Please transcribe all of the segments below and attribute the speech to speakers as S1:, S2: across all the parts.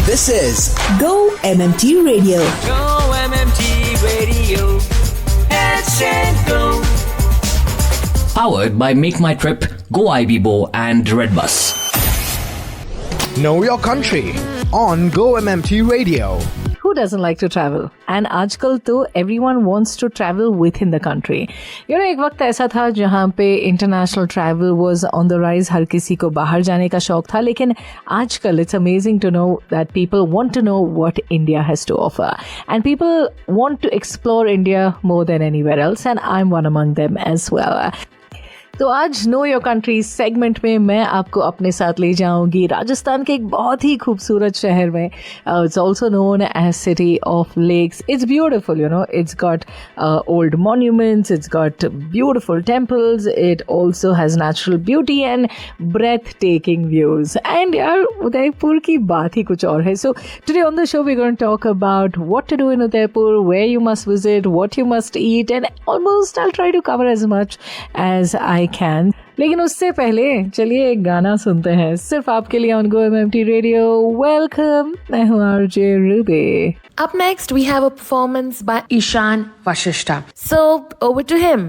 S1: This is GO-MMT Radio.
S2: GO-MMT Radio. Headset Go.
S3: Powered by Make My Trip, Go Ibibo and Redbus.
S1: Know your country on GO-MMT Radio.
S4: Who doesn't like to travel? And आजकल तो everyone wants to travel within the country. You know, एक वक्त ऐसा था जहाँ पे international travel was on the rise. हर किसी को बाहर जाने का शौक था. लेकिन आजकल it's amazing to know that people want to know what India has to offer. And people want to explore India more than anywhere else. And I'm one among them as well. तो आज know your country segment में मैं आपको अपने साथ ले जाऊंगी राजस्थान के एक बहुत ही खूबसूरत शहर में. It's also known as city of lakes. It's beautiful, you know. It's got old monuments, it's got beautiful temples, it also has natural beauty and breathtaking views. And यार उदयपुर की बात ही कुछ और है. So today on the show we going to talk about what to do in Udaipur, where you must visit, what you must eat, and almost I try to cover as much as I can. लेकिन उससे पहले चलिए एक गाना सुनते हैं सिर्फ आपके लिए ऑन GO-MMT रेडियो. वेलकम, मैं हूँ RJ Rubi.
S5: Up next we have a performance by Ishan Vashishta. So over to him.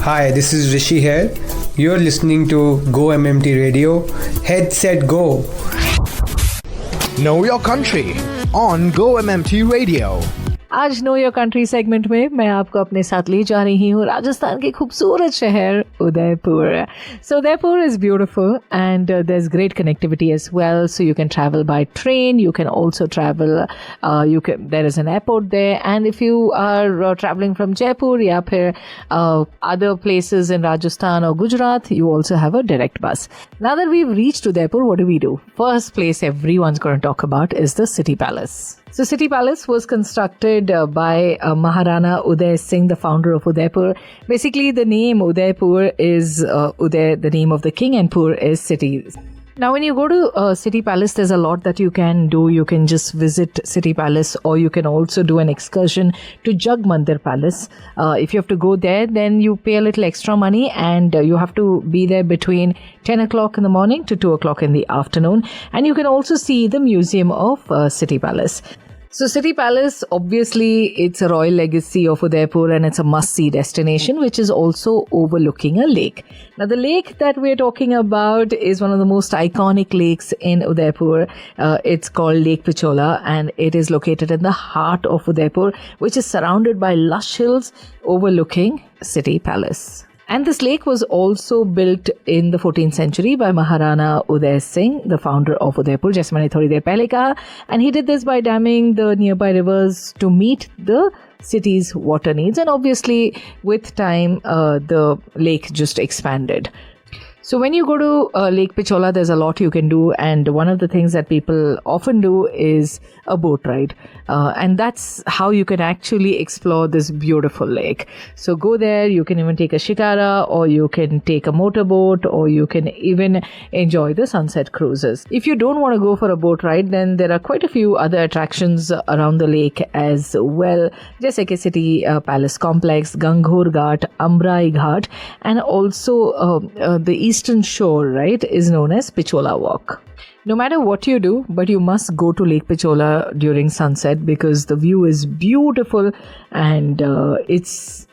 S6: Hi, this is Rishi here. You're listening to GO-MMT Radio. Headset Go.
S1: Know your country on GO-MMT Radio.
S4: आज know your country segment में मैं आपको अपने साथ ले जा रही हूँ राजस्थान के खूबसूरत शहर Udaipur. So Udaipur is beautiful and there's great connectivity as well. So you can travel by train. You can also travel. There is an airport there. And if you are traveling from Jaipur, या फिर other places in Rajasthan or Gujarat, you also have a direct bus. Now that we've reached Udaipur, what do? First place everyone's going to talk about is the City Palace. So City Palace was constructed by Maharana Uday Singh, the founder of Udaipur. Basically, the name Udaipur is Uday, the name of the king, and Pur is city. Now, when you go to City Palace, there's a lot that you can do. You can just visit City Palace, or you can also do an excursion to Jag Mandir Palace. If you have to go there, then you pay a little extra money, and you have to be there between 10 o'clock in the morning to 2 o'clock in the afternoon. And you can also see the museum of City Palace. So City Palace, obviously, it's a royal legacy of Udaipur and it's a must-see destination, which is also overlooking a lake. Now, the lake that we're talking about is one of the most iconic lakes in Udaipur. It's called Lake Pichola, and it is located in the heart of Udaipur, which is surrounded by lush hills overlooking City Palace. And this lake was also built in the 14th century by Maharana Uday Singh, the founder of Udaipur, जैसे मैंने थोड़ी देर पहले कहा. And he did this by damming the nearby rivers to meet the city's water needs. And obviously, with time, the lake just expanded. So when you go to Lake Pichola, there's a lot you can do, and one of the things that people often do is a boat ride. And that's how you can actually explore this beautiful lake. So go there, you can even take a shikara, or you can take a motorboat, or you can even enjoy the sunset cruises. If you don't want to go for a boat ride, then there are quite a few other attractions around the lake as well. जैसे कि City Palace Complex, Ganghor Ghat, Ambrai Ghat, and also the eastern shore, right, is known as Pichola Walk. No matter what you do, but you must go to Lake Pichola during sunset because the view is beautiful, and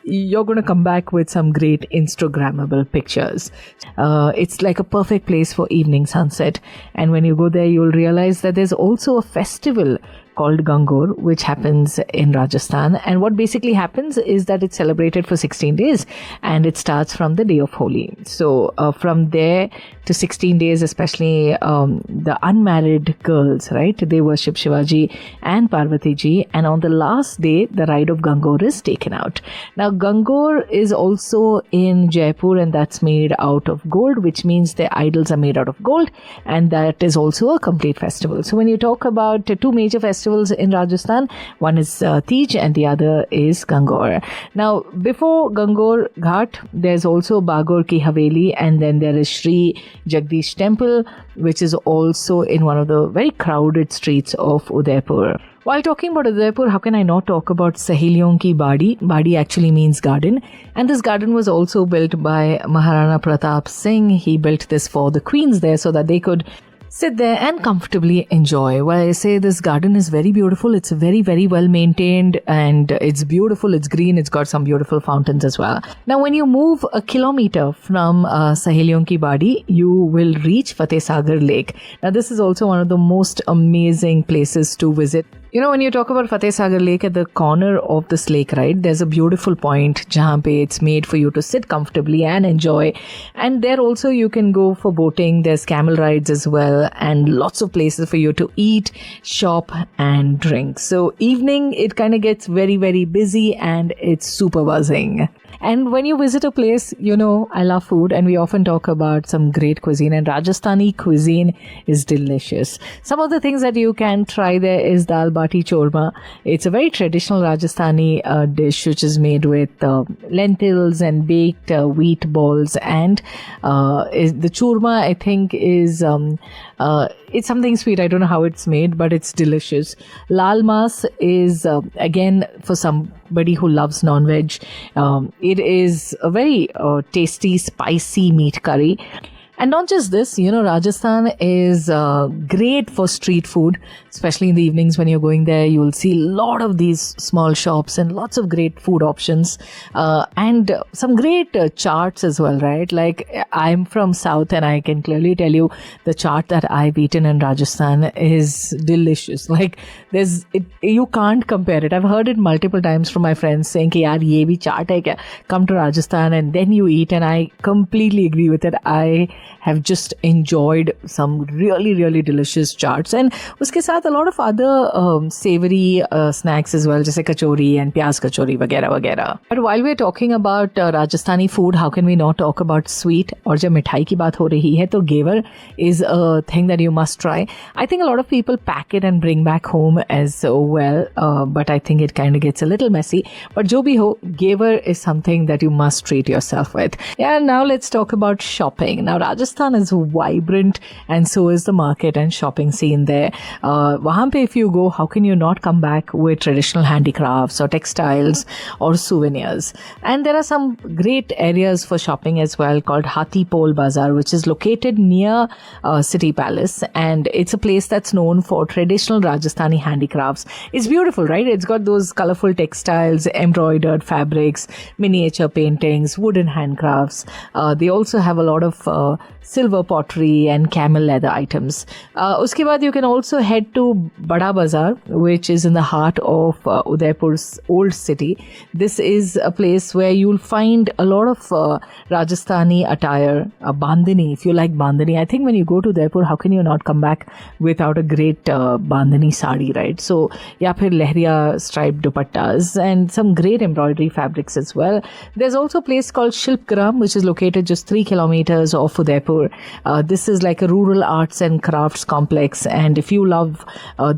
S4: you're going to come back with some great Instagrammable pictures. It's like a perfect place for evening sunset, and when you go there, you'll realize that there's also a festival called Gangaur, which happens in Rajasthan. And what basically happens is that it's celebrated for 16 days and it starts from the day of Holi. So from there to 16 days, especially the unmarried girls, right? They worship Shivaji and Parvati ji. And on the last day, the ride of Gangaur is taken out. Now, Gangaur is also in Jaipur, and that's made out of gold, which means their idols are made out of gold. And that is also a complete festival. So when you talk about two major festivals in Rajasthan, one is Tej and the other is Gangaur. Now, before Gangaur Ghat, there's also Bagor Ki Haveli, and then there is Shri Jagdish Temple, which is also in one of the very crowded streets of Udaipur. While talking about Udaipur, how can I not talk about Saheliyon ki Badi? Badi actually means garden. And this garden was also built by Maharana Pratap Singh. He built this for the queens there so that they could sit there and comfortably enjoy. Well, I say this garden is very beautiful. It's very, very well maintained, and it's beautiful. It's green. It's got some beautiful fountains as well. Now, when you move a kilometer from Saheliyon ki Badi, you will reach Fateh Sagar Lake. Now, this is also one of the most amazing places to visit. You know, when you talk about Fateh Sagar Lake, at the corner of this lake, right, there's a beautiful point jahan pe it's made for you to sit comfortably and enjoy. And there also you can go for boating. There's camel rides as well, and lots of places for you to eat, shop and drink. So evening, it kind of gets very, very busy and it's super buzzing. And when you visit a place, you know, I love food, and we often talk about some great cuisine, and Rajasthani cuisine is delicious. Some of the things that you can try there is dal bati chorma. It's a very traditional Rajasthani dish which is made with lentils and baked wheat balls, and the chorma, I think, is it's something sweet. I don't know how it's made, but it's delicious. Lal mas is again for somebody who loves non-veg. It is a very tasty, spicy meat curry. And not just this, Rajasthan is great for street food, especially in the evenings when you're going there. You will see a lot of these small shops and lots of great food options and some great charts as well, right? Like, I'm from South and I can clearly tell you the chaat that I've eaten in Rajasthan is delicious. Like, you can't compare it. I've heard it multiple times from my friends saying, "Ki yaar, ye bhi chaat hai kya? Come to Rajasthan and then you eat." And I completely agree with it. I have just enjoyed some really, really delicious chaats. And uske saath a lot of other savory snacks as well, जैसे कचौरी and प्याज कचौरी वगैरह वगैरह. But while we're talking about Rajasthani food, how can we not talk about sweet? और जब मिठाई की बात हो रही है तो घेवर is a thing that you must try. I think a lot of people pack it and bring back home as well, but I think it kind of gets a little messy. But जो भी हो, घेवर is something that you must treat yourself with. Yeah, now let's talk about shopping. Now, Rajasthan is vibrant and so is the market and shopping scene there. वहाँ पे if you go, how can you not come back with traditional handicrafts or textiles or souvenirs? And there are some great areas for shopping as well called Hathi Pol Bazaar, which is located near City Palace, and it's a place that's known for traditional Rajasthani handicrafts. It's beautiful, right? It's got those colorful textiles, embroidered fabrics, miniature paintings, wooden handcrafts. They also have a lot of silver pottery and camel leather items. Uske baad you can also head to Bada Bazaar, which is in the heart of Udaipur's old city. This is a place where you'll find a lot of Rajasthani attire, bandhani, if you like bandhani. I think when you go to Udaipur, how can you not come back without a great bandhani sari, right? So, ya phir lehriya striped dupattas and some great embroidery fabrics as well. There's also a place called Shilpgram, which is located just 3 kilometers off Udaipur. This is like a rural arts and crafts complex, and if you love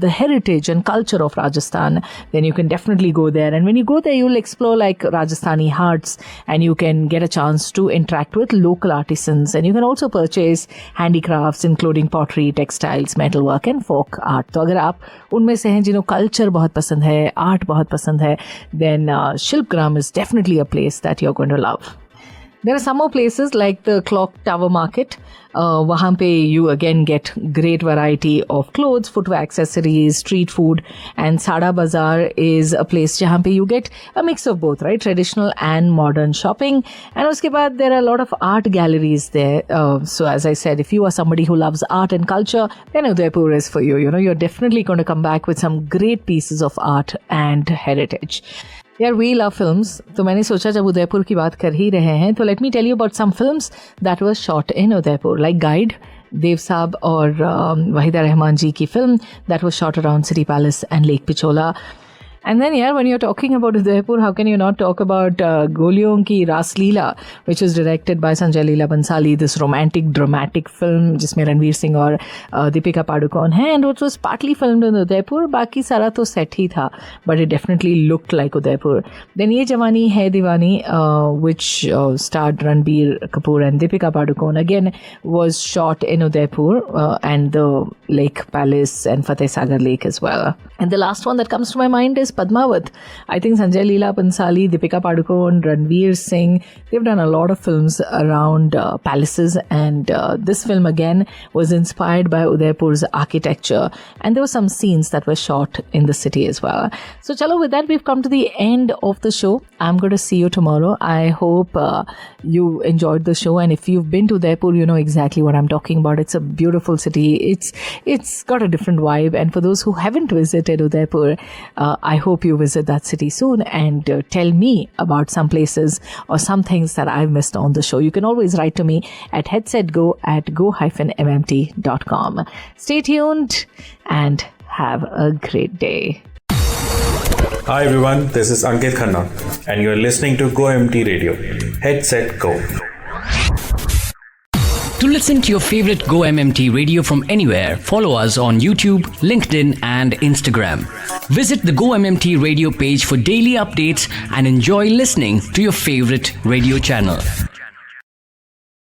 S4: the heritage and culture of Rajasthan, then you can definitely go there. And when you go there, you'll explore like Rajasthani hearts, and you can get a chance to interact with local artisans, and you can also purchase handicrafts including pottery, textiles, metalwork and folk art. तो अगर आप उनमें से हैं जिन्हों culture बहुत पसंद है, आर्ट बहुत पसंद है, then Shilpgram is definitely a place that you're going to love. There are some more places like the Clock Tower Market. Wahan pe you again get great variety of clothes, footwear accessories, street food, and Sada Bazaar is a place jahan pe you get a mix of both, right? Traditional and modern shopping. And uske baad there are a lot of art galleries there. So as I said, if you are somebody who loves art and culture, then Udaipur is for you. You know, you're definitely going to come back with some great pieces of art and heritage. यार we love films, तो मैंने सोचा जब उदयपुर की बात कर ही रहे हैं तो let me tell you about some films that was shot in Udaipur, like guide, Dev Sahab और वहीदा रहमान जी की film that was shot around City Palace and Lake Pichola. And then, yeah, when you're talking about Udaipur, how can you not talk about Goliyon ki Ras Leela, which was directed by Sanjay Leela Bansali, this romantic, dramatic film जिसमें रणवीर सिंह और दीपिका पादुकोण है, and it was partly filmed in Udaipur. बाकी सारा तो set ही था, but it definitely looked like Udaipur. Then Ye Jawani Hai Diwani, which starred Ranbir Kapoor and Deepika Padukone, again was shot in Udaipur and the Lake Palace and Fateh Sagar Lake as well. And the last one that comes to my mind is Padmavat. I think Sanjay Leela Bansali, Deepika Padukone, Ranveer Singh, they've done a lot of films around palaces, and this film again was inspired by Udaipur's architecture, and there were some scenes that were shot in the city as well. So chalo, with that we've come to the end of the show. I'm going to see you tomorrow. I hope you enjoyed the show, and if you've been to Udaipur, you know exactly what I'm talking about. It's a beautiful city. It's got a different vibe, and for those who haven't visited Udaipur, I hope you visit that city soon and tell me about some places or some things that I've missed on the show. You can always write to me at headsetgo@go-mmmt.com. Stay tuned and have a great day.
S7: Hi everyone, this is Ankit Khanna and you're listening to GO-MMT Radio. Headset Go.
S3: To listen to your favorite GO-MMT radio from anywhere, follow us on YouTube, LinkedIn and Instagram. Visit the GO-MMT radio page for daily updates and enjoy listening to your favorite radio channel.